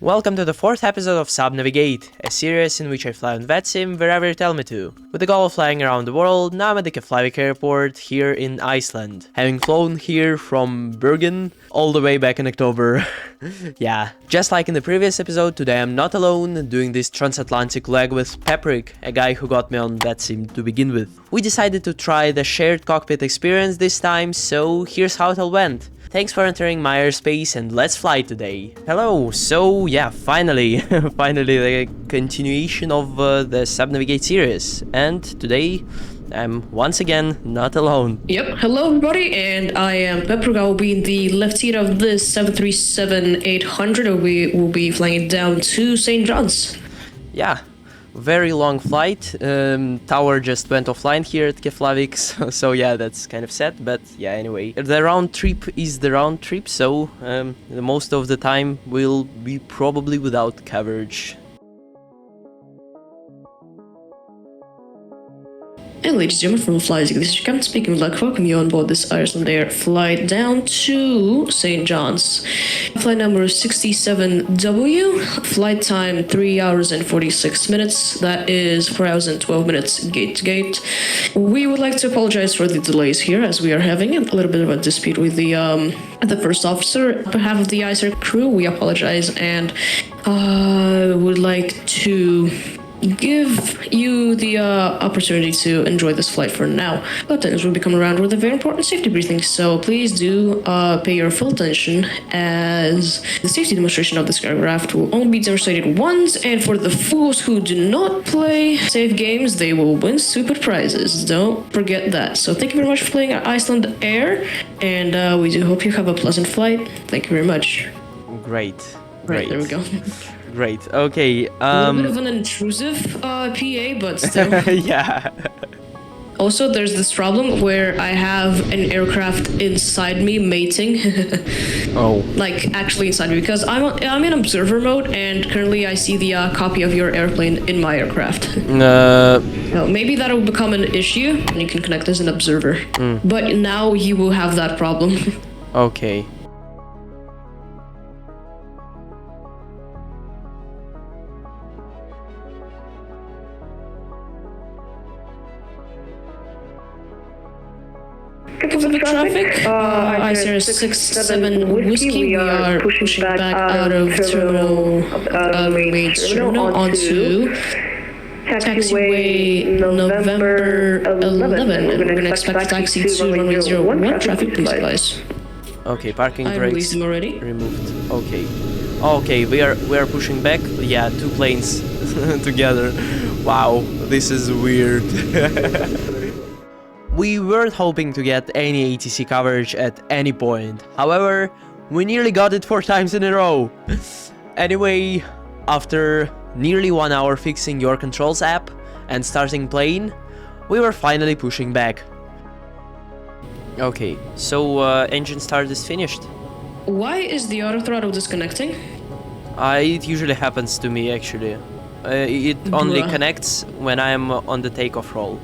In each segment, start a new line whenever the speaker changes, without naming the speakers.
Welcome to the 4th episode of SubNavigate, a series in which I fly on Vatsim wherever you tell me to. With the goal of flying around the world, now I'm at the Keflavik airport here in Iceland, having flown here from Bergen all the way back in October. Yeah, just like in the previous episode, today I'm not alone doing this transatlantic leg with Pepprig, a guy who got me on Vatsim to begin with. We decided to try the shared cockpit experience this time, so here's how it all went. Thanks for entering my airspace and let's fly today. Hello, so yeah, finally the continuation of the SubNavigate series. And today I'm once again not alone.
Yep, hello everybody, and I am Pepprig. I will be in the left seat of this 737-800, and we will be flying it down to St. John's.
Yeah. Very long flight. Tower just went offline here at Keflavik, so yeah, that's kind of sad, but yeah, anyway. The round trip is the round trip, so most of the time will be probably without coverage.
And ladies and gentlemen, from Flies, this is Captain speaking. We'd like to welcome you on board this Iceland Air flight down to St. John's. Flight number 67W, flight time 3 hours and 46 minutes. That is 4 hours and 12 minutes gate to gate. We would like to apologize for the delays here, as we are having a little bit of a dispute with the first officer. On behalf of the Iceland crew, we apologize and would like to give you the opportunity to enjoy this flight for now. But then as we become around with a very important safety briefing, so please do pay your full attention, as the safety demonstration of this aircraft will only be demonstrated once, and for the fools who do not play safe games, they will win stupid prizes. Don't forget that. So thank you very much for playing Iceland Air, and we do hope you have a pleasant flight. Thank you very much.
Great.
Right, there we go.
Great, okay.
A little bit of an intrusive PA, but still.
Yeah.
Also, there's this problem where I have an aircraft inside me mating.
Oh.
Like, actually inside me, because I'm in observer mode, and currently I see the copy of your airplane in my aircraft. So maybe that'll become an issue, and you can connect as an observer. But now you will have that problem.
Okay.
Keflavik traffic, Iceland 67 Whiskey, we are pushing back out of terminal, main terminal onto taxiway November 11, and we're going to expect taxi to runway 01. Traffic, please advise.
Okay, parking brakes.
I released them already.
Removed. Okay. Okay, we are pushing back. Yeah, two planes together. Wow, this is weird. We weren't hoping to get any ATC coverage at any point. However, we nearly got it 4 times in a row. Anyway, after nearly 1 hour fixing your controls app and starting plane, we were finally pushing back. Okay, so engine start is finished.
Why is the auto throttle disconnecting?
It usually happens to me actually. It only connects when I'm on the takeoff roll.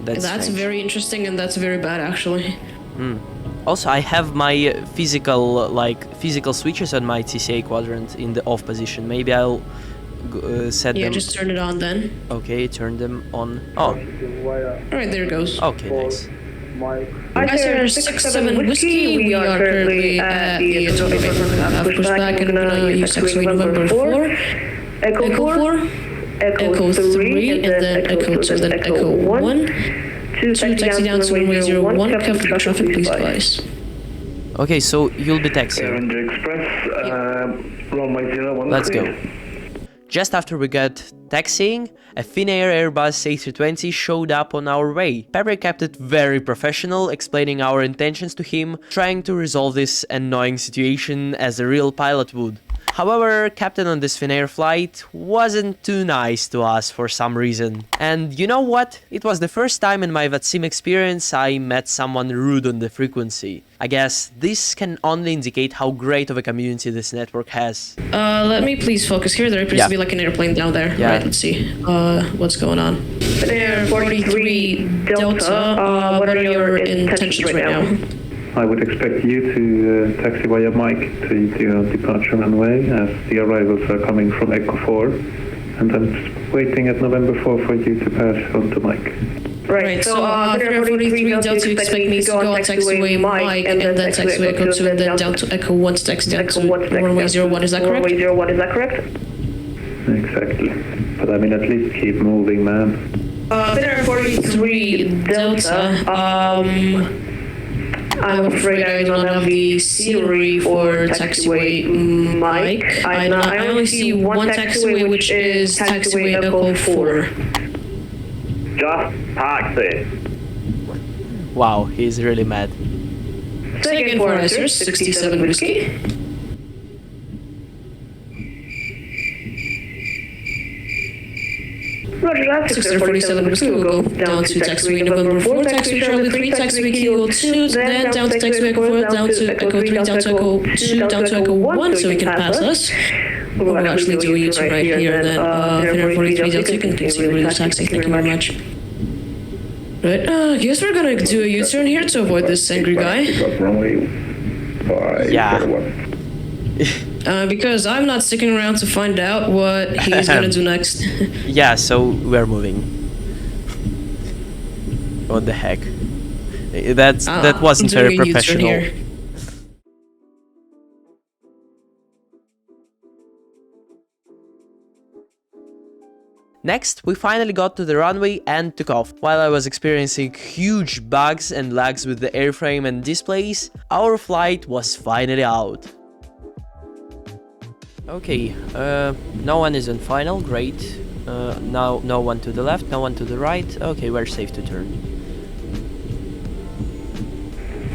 That's
very interesting, and that's very bad actually.
Also, I have my physical switches on my TCA quadrant in the off position. Maybe I'll set them.
Yeah, just turn it on then.
Okay, turn them on. Oh.
Alright, there it goes.
Okay, nice.
Iceland 67 Whiskey, we are currently at the top of pushback, and we're going to use taxiway November 4, Echo 4, Echo 3, and then Echo 2, then Echo 1. To taxi down to runway 01, Keflavik traffic, please advise.
Okay, so you'll be taxiing. Let's go. Just after we got taxiing, a Finnair Airbus A320 showed up on our way. Pepprig kept it very professional, explaining our intentions to him, trying to resolve this annoying situation as a real pilot would. However, captain on this Finnair flight wasn't too nice to us for some reason. And you know what? It was the first time in my Vatsim experience I met someone rude on the frequency. I guess this can only indicate how great of a community this network has.
Let me please focus here. There appears to be like an airplane down there.
Yeah.
Right, let's see. What's going on? Finnair 43 Delta, what are your intentions right now?
I would expect you to taxi via Mike to your departure runway as the arrivals are coming from Echo 4. And I'm just waiting at November 4 for you to pass on to Mike.
Right, so Victor 43, Delta, you expect me to go on taxiway Mike and then taxiway Echo 2 and then down to Echo 1 to taxi down to runway 01, is that correct?
Runway 01, is that correct? Exactly. But I mean, at least keep moving, man.
Victor 43, Delta, I'm afraid I don't have the scenery for taxiway Mike. I only see one taxiway, which is taxiway Echo 4.
Just taxi.
Wow, he's really mad.
Second for answers, 67 whiskey.
Roger that.
647 whiskey will go down to taxiway November 4, taxiway Charlie 3, taxiway Kilo 2, then down to taxiway Echo 4, down to Echo 3, down to Echo 2, down to Echo 1, so he can pass us. We'll actually do a U-turn right here, and then 43 Delta, you can continue with the taxi, thank you very much. Right, I guess we're gonna do a U-turn here to avoid this angry guy.
Yeah.
Because I'm not sticking around to find out what he's gonna do next.
Yeah, so we're moving. What the heck? That wasn't very professional. Next, we finally got to the runway and took off. While I was experiencing huge bugs and lags with the airframe and displays, our flight was finally out. Okay, no one is on final, great. Now no one to the left, no one to the right. Okay, we're safe to turn.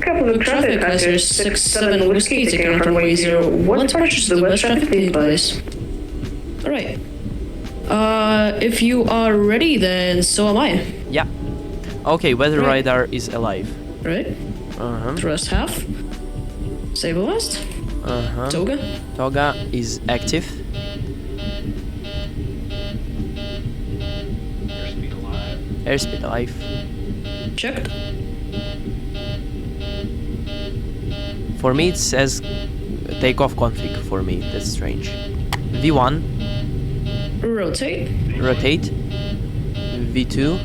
Keflavik traffic passengers 67 whiskey taking on runway 01 departures to the west traffic please. Alright. If you are ready, then so am I.
Yeah. Okay, weather radar is alive.
Right. Thrust half. Stabilized. Toga.
Toga is active. Airspeed alive.
Checked.
For me it says takeoff config for me, that's strange. V1.
Rotate.
Rotate. V2.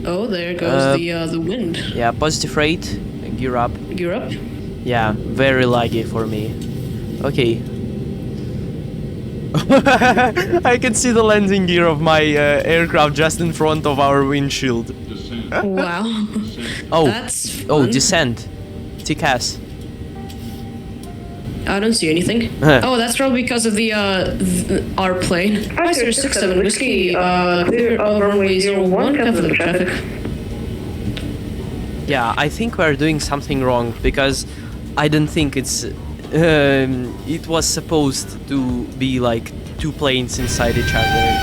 Oh, there goes the wind.
Yeah, positive rate. Gear up.
Gear up.
Yeah, very laggy for me. Okay. I can see the landing gear of my aircraft just in front of our windshield.
Wow.
Oh,
that's fun.
Oh, descent. TCAS.
I don't see anything. Oh, that's probably because of our plane. Iceland 67 whiskey, clear of runway 01, Keflavik traffic.
Yeah, I think we're doing something wrong because I don't think it was supposed to be like two planes inside each other.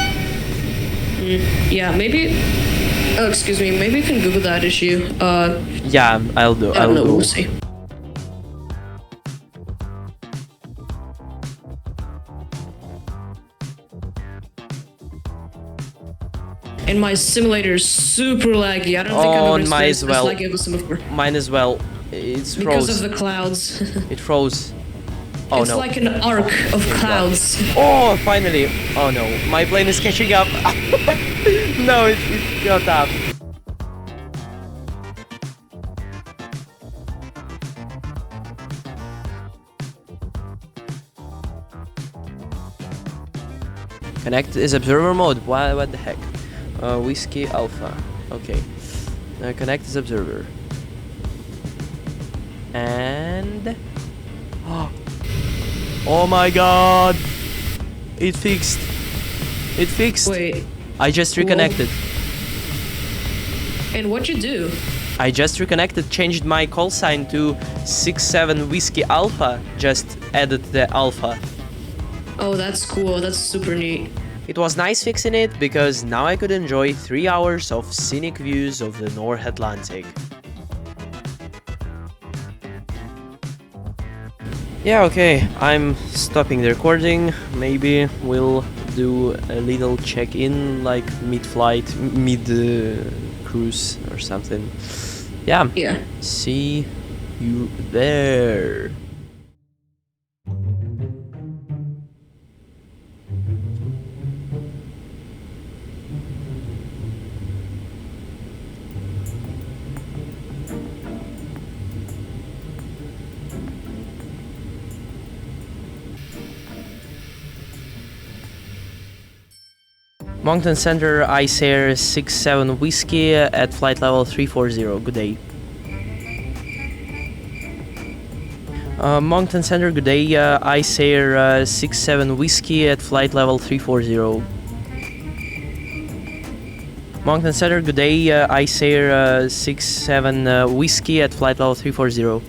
Yeah, maybe. Oh, excuse me. Maybe you can Google that issue.
Yeah, I'll do. I'll do.
We'll see. And my simulator's super laggy. I don't think I've ever experienced this laggy of a sim before.
Mine as well. It's froze.
Because of the clouds.
It froze. Oh
it's
no.
It's like an arc of clouds.
Oh, finally. Oh no. My plane is catching up. No, it got up. Connect is observer mode. What the heck? Whiskey Alpha. Okay. Connect is observer. And oh my god! It fixed. It fixed.
Wait.
I just reconnected.
And what'd you do?
I just reconnected, changed my call sign to 67 Whiskey Alpha. Just added the Alpha.
Oh, that's cool. That's super neat.
It was nice fixing it because now I could enjoy 3 hours of scenic views of the North Atlantic. Yeah, okay, I'm stopping the recording. Maybe we'll do a little check-in like mid-flight, mid-cruise or something. Yeah.
Yeah.
See you there. Moncton Center, Ice Air 67 Whiskey at flight level 340. Good day. Moncton Center, good day. Ice Air 67 Whiskey at flight level 340. Moncton Center, good day. Ice Air 67 Whiskey at flight level 340.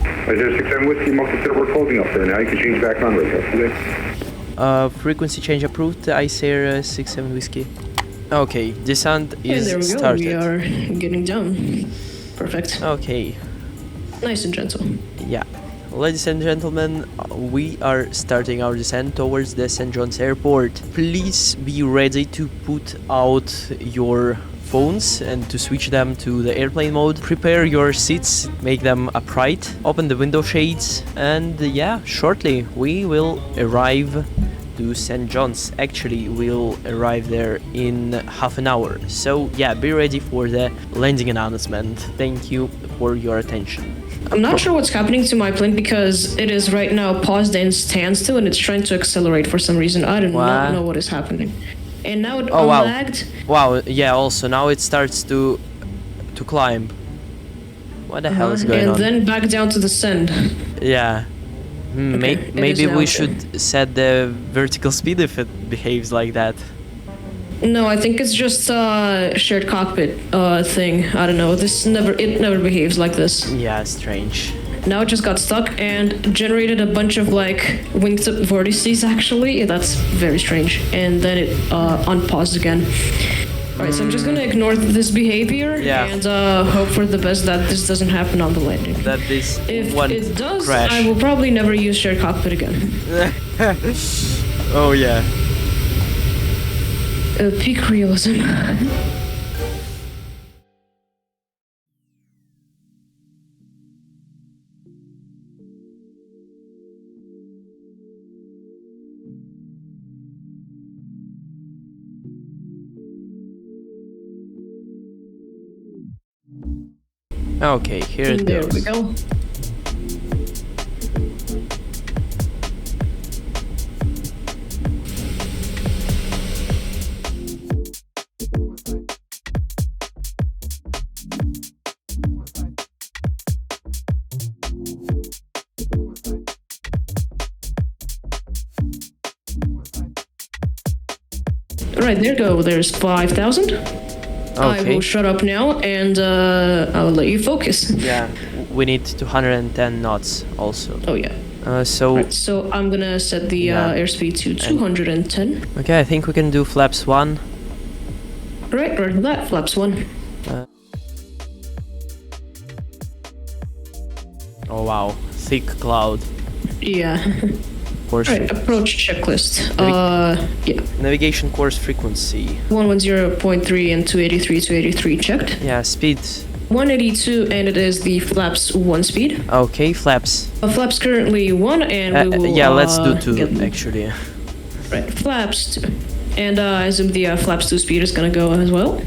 Ice Air 67 Whiskey, Moncton Center, we're closing up there now. You can change back on radar.
Frequency change approved, Ice Air 67 Whiskey. Okay, descent is
there we go.
started.
We are getting down. Perfect.
Okay,
Nice and gentle.
yeah. Ladies and gentlemen, we are starting our descent towards the St. John's Airport. Please be ready to put out your phones and to switch them to the airplane mode. Prepare your seats, make them upright, open the window shades, and yeah, shortly we will arrive to St. John's. Actually, we'll arrive there in half an hour. So yeah, be ready for the landing announcement. Thank you for your attention.
I'm not sure what's happening to my plane because it is right now paused and standstill and it's trying to accelerate for some reason. I do not know what is happening. And now it lagged.
Wow, yeah, also now it starts to climb. What the hell is going on?
And then back down to descend.
Yeah.
Okay,
Maybe
now
we
okay.
should set the vertical speed if it behaves like that.
No, I think it's just a shared cockpit thing. I don't know. It never behaves like this.
Yeah, strange.
Now it just got stuck and generated a bunch of like wingtip vortices actually. That's very strange. And then it unpaused again. Alright, so I'm just gonna ignore this behavior and hope for the best that this doesn't happen on the landing.
That this
If
one
it does,
crash.
I will probably never use shared cockpit again.
Oh yeah.
Peak realism.
Okay, here it
There
goes.
we go. Right, there go. There's 5,000. I will shut up now and I'll let you focus.
Yeah, we need 210 knots also.
Oh yeah. So I'm gonna set the airspeed to 210.
Okay, I think we can do flaps 1.
Right to that, flaps 1.
Oh wow, thick cloud.
Yeah.
Course
Right, approach checklist. Yeah.
Navigation course frequency.
110.3 and 283 checked.
Yeah, speed.
182 and it is the flaps 1 speed.
Okay, flaps.
Flaps currently 1 and we will
yeah, let's do 2 actually.
Right, flaps 2. And I assume the flaps 2 speed is gonna go as well.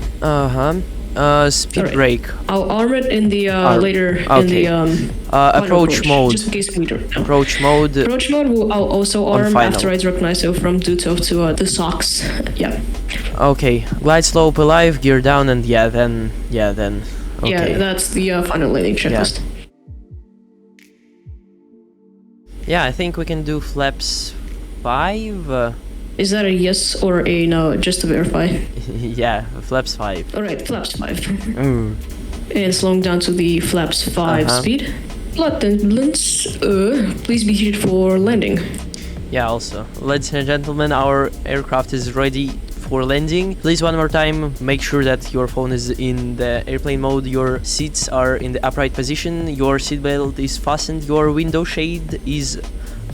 Speed brake.
I'll arm it in the later in the
approach mode.
Just in case we don't know.
Approach mode.
Approach mode I'll also arm after I direct myself from Dutov to the socks. Yeah.
Okay, glide slope alive, gear down, and then. Okay.
Yeah, that's the final landing checklist.
Yeah, I think we can do flaps 5.
Is that a yes or a no, just to verify?
Yeah, flaps 5.
Alright, flaps 5. And slowing down to the flaps 5 speed. Flight turbulence, please be heated for landing.
Yeah, also. Ladies and gentlemen, our aircraft is ready for landing. Please, one more time, make sure that your phone is in the airplane mode, your seats are in the upright position, your seatbelt is fastened, your window shade is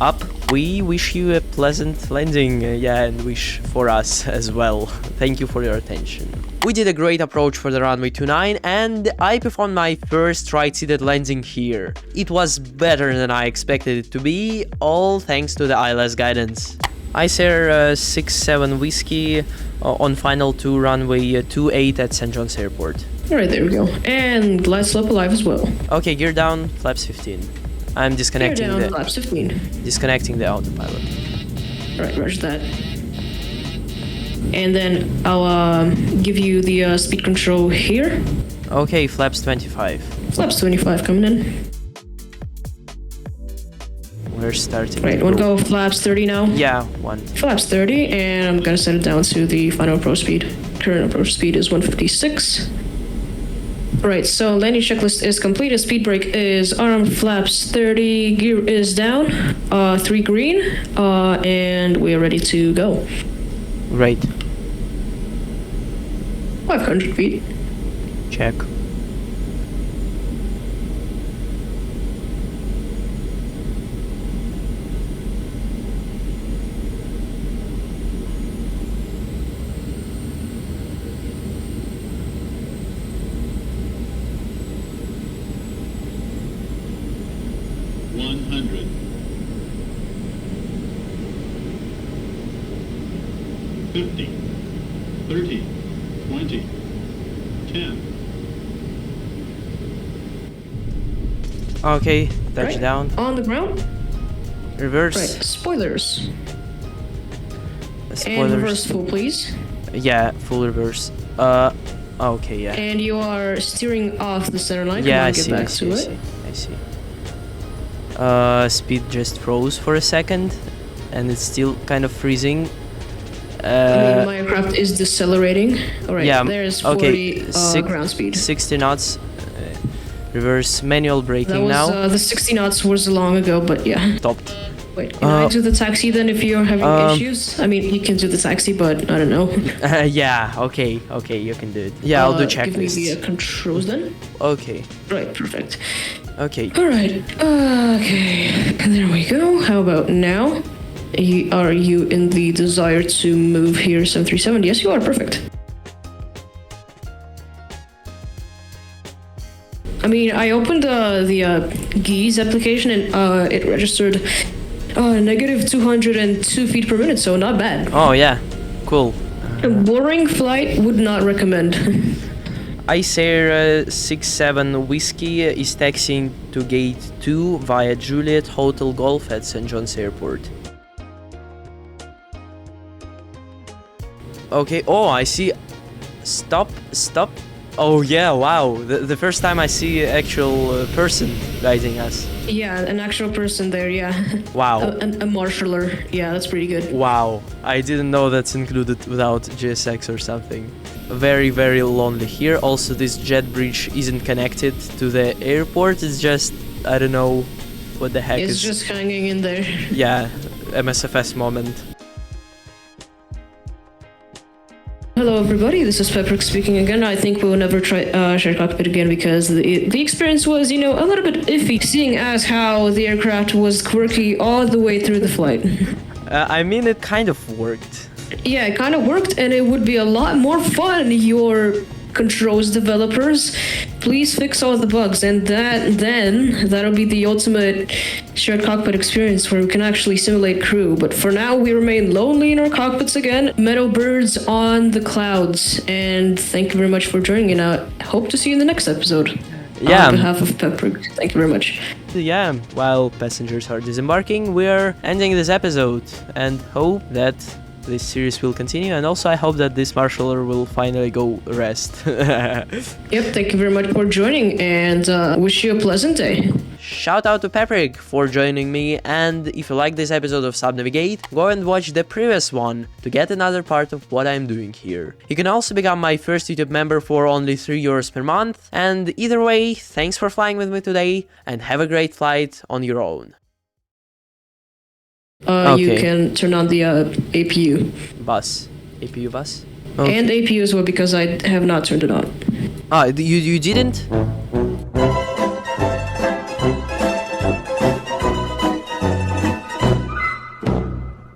up. We wish you a pleasant landing, and wish for us as well. Thank you for your attention. We did a great approach for the runway 29 and I performed my first right-seated landing here. It was better than I expected it to be, all thanks to the ILS guidance. Iceland 67 Whiskey on final to runway 28 at St. John's Airport.
Alright, there we go. And glide slope alive as well.
Okay, gear down, flaps 15. I'm disconnecting
Gear down, flaps 15.
disconnecting the autopilot.
Alright, roger that. And then I'll give you the speed control here.
Okay, flaps 25.
Flaps 25 coming in.
We're starting.
Right, want to go flaps 30 now?
Yeah, one.
Flaps 30, and I'm gonna set it down to the final approach speed. Current approach speed is 156. Alright, so landing checklist is completed. Speed brake is arm, flaps 30, gear is down, 3 green, and we are ready to go.
Right.
500 feet.
Check.
$50, $30, $20, $10.
Okay, touchdown.
Right. On the ground.
Reverse.
Right, spoilers.
Spoilers.
And reverse full, please.
Yeah, full reverse. Okay, yeah.
And you are steering off the center line.
Yeah,
Come on,
I
get
see,
back
I see,
to
I
it.
see, I see. Speed just froze for a second, and it's still kind of freezing.
I mean, my aircraft is decelerating. Alright,
yeah,
there's 40 ground speed.
60 knots. Reverse manual braking
that was,
now.
The 60 knots was long ago, but yeah.
Stopped.
Wait, can I do the taxi then if you're having issues? I mean, you can do the taxi, but I don't know.
Yeah, okay, you can do it. Yeah, I'll do checklists.
Give me the controls then.
Okay.
Right, perfect.
Okay.
Alright, okay, there we go. How about now? Are you in the desire to move here, 737? Yes, you are, perfect. I mean, I opened the GEES application and it registered negative 202 feet per minute, so not bad.
Oh, yeah, cool.
A boring flight, would not recommend.
Iceland 67 Whiskey is taxiing to gate 2 via Juliet Hotel Golf at St. John's Airport. Okay, oh, I see. Stop. Oh yeah, wow. The first time I see an actual person guiding us.
Yeah, an actual person there, yeah.
Wow.
A marshaller. Yeah, that's pretty good.
Wow, I didn't know that's included without GSX or something. Very, very lonely here. Also, this jet bridge isn't connected to the airport. It's just, I don't know what the heck
It's just hanging in there.
Yeah, MSFS moment.
Hello everybody, this is Pepprig speaking again. I think we'll never try share cockpit again because the experience was, you know, a little bit iffy, seeing as how the aircraft was quirky all the way through the flight.
I mean, it kind of worked.
Yeah, it kind of worked, and it would be a lot more fun, your controls developers. Please fix all the bugs, and that'll be the ultimate shared cockpit experience where we can actually simulate crew. But for now, we remain lonely in our cockpits again. Meadow birds on the clouds. And thank you very much for joining, and I hope to see you in the next episode.
Yeah.
On behalf of Pepprig, thank you very much.
Yeah, while passengers are disembarking, we're ending this episode and hope that this series will continue, and also I hope that this marshaller will finally go rest.
Yep, thank you very much for joining, and wish you a pleasant day.
Shout out to Pepprig for joining me, and if you like this episode of SubNavigate, go and watch the previous one to get another part of what I'm doing here. You can also become my first YouTube member for only €3 per month, and either way, thanks for flying with me today, and have a great flight on your own.
You can turn on the APU.
Bus. APU bus? Okay.
And APU as well, because I have not turned it on.
Ah, you didn't?